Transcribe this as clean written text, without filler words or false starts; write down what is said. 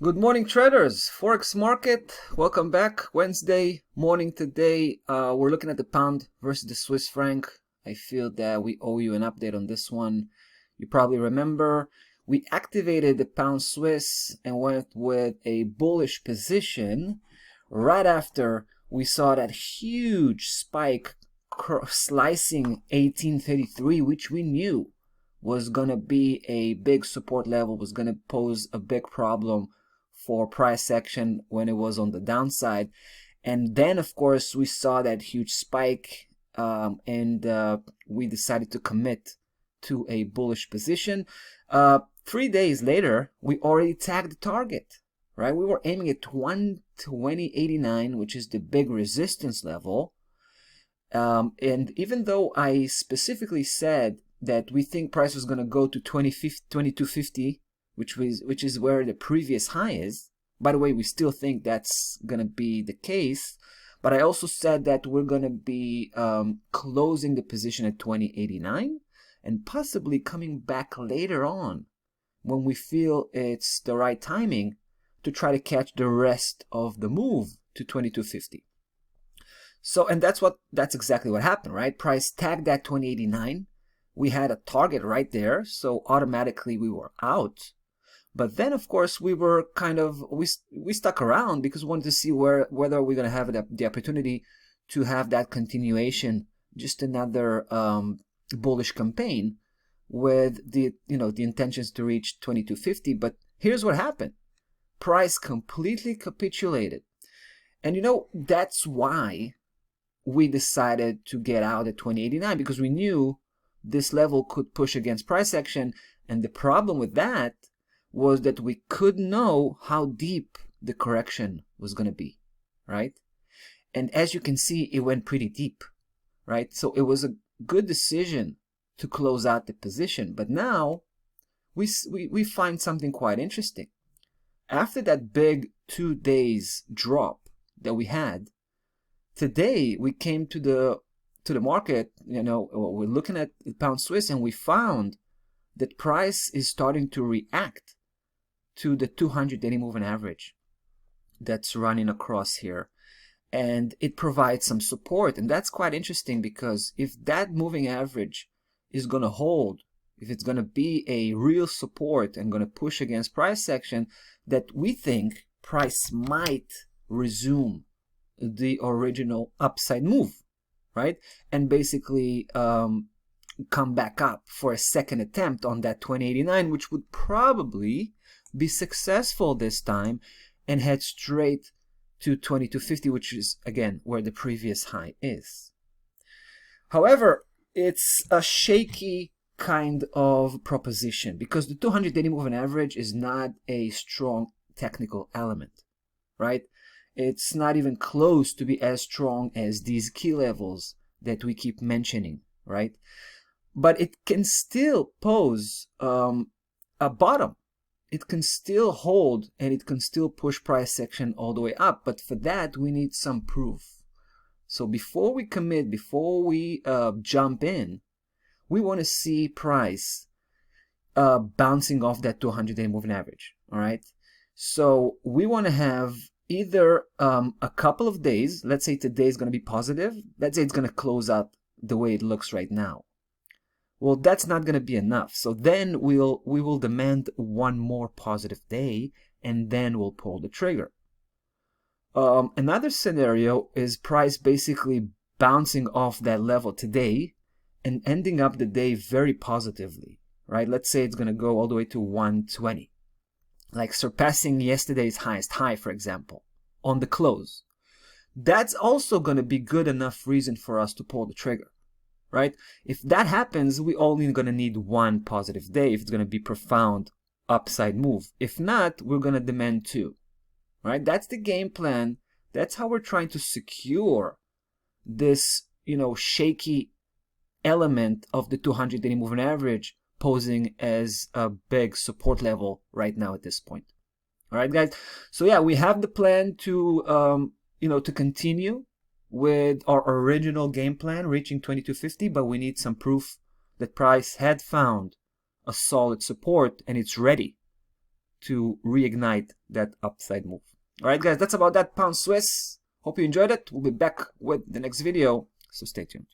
Good morning, traders. Forex market. Welcome back. Wednesday morning today. We're looking at the pound versus the Swiss franc. I feel that we owe you an update on this one. You probably remember we activated the pound Swiss and went with a bullish position right after we saw that huge spike slicing 1833, which we knew was going to be a big support level, was going to pose a big problem for price action when it was on the downside. And then, of course, we saw that huge spike and we decided to commit to a bullish position. 3 days later, we already tagged the target, right? We were aiming at 120.89, which is the big resistance level. And even though I specifically said that we think price was going to go to 2250, which is where the previous high is. By the way, we still think that's going to be the case. But I also said that we're going to be closing the position at 2089 and possibly coming back later on when we feel it's the right timing to try to catch the rest of the move to 2250. So, and that's exactly what happened, right? Price tagged at 2089. We had a target right there, so automatically we were out. But then, of course, we were we stuck around because we wanted to see whether we're going to have the opportunity to have that continuation, just another bullish campaign with the intentions to reach 2250. But here's what happened: price completely capitulated, and that's why we decided to get out at 2089, because we knew this level could push against price action. And the problem with that was that we could know how deep the correction was going to be, right? And as you can see, it went pretty deep, right? So it was a good decision to close out the position. But now we find something quite interesting. After that big 2 days drop that we had, today we came to the market, we're looking at the pound Swiss, and we found that price is starting to react to the 200-day moving average that's running across here, and it provides some support. And that's quite interesting, because if that moving average is going to hold, if it's going to be a real support and going to push against price action, that we think price might resume the original upside move, right? And basically come back up for a second attempt on that 2089, which would probably be successful this time and head straight to 2250, which is again where the previous high is. However, it's a shaky kind of proposition, because the 200-day moving average is not a strong technical element, right? It's not even close to be as strong as these key levels that we keep mentioning, right? But it can still pose a bottom. It can still hold, and it can still push price action all the way up. But for that, we need some proof. So before we commit, before we jump in, we want to see price bouncing off that 200-day moving average, all right? So we want to have either a couple of days. Let's say today is going to be positive. Let's say it's going to close out the way it looks right now. Well, that's not going to be enough. So then we will demand one more positive day, and then we'll pull the trigger. Another scenario is price basically bouncing off that level today and ending up the day very positively, right? Let's say it's going to go all the way to 120, like surpassing yesterday's highest high, for example, on the close. That's also going to be good enough reason for us to pull the trigger, right? If that happens, we only going to need one positive day if it's going to be profound upside move. If not, we're going to demand two, right? That's the game plan. That's how we're trying to secure this, shaky element of the 200-day moving average posing as a big support level right now at this point. All right, guys. So yeah, we have the plan to, to continue with our original game plan, reaching 2250, but we need some proof that price had found a solid support and it's ready to reignite that upside move. All right, guys, that's about that pound Swiss. Hope you enjoyed it. We'll be back with the next video, so stay tuned.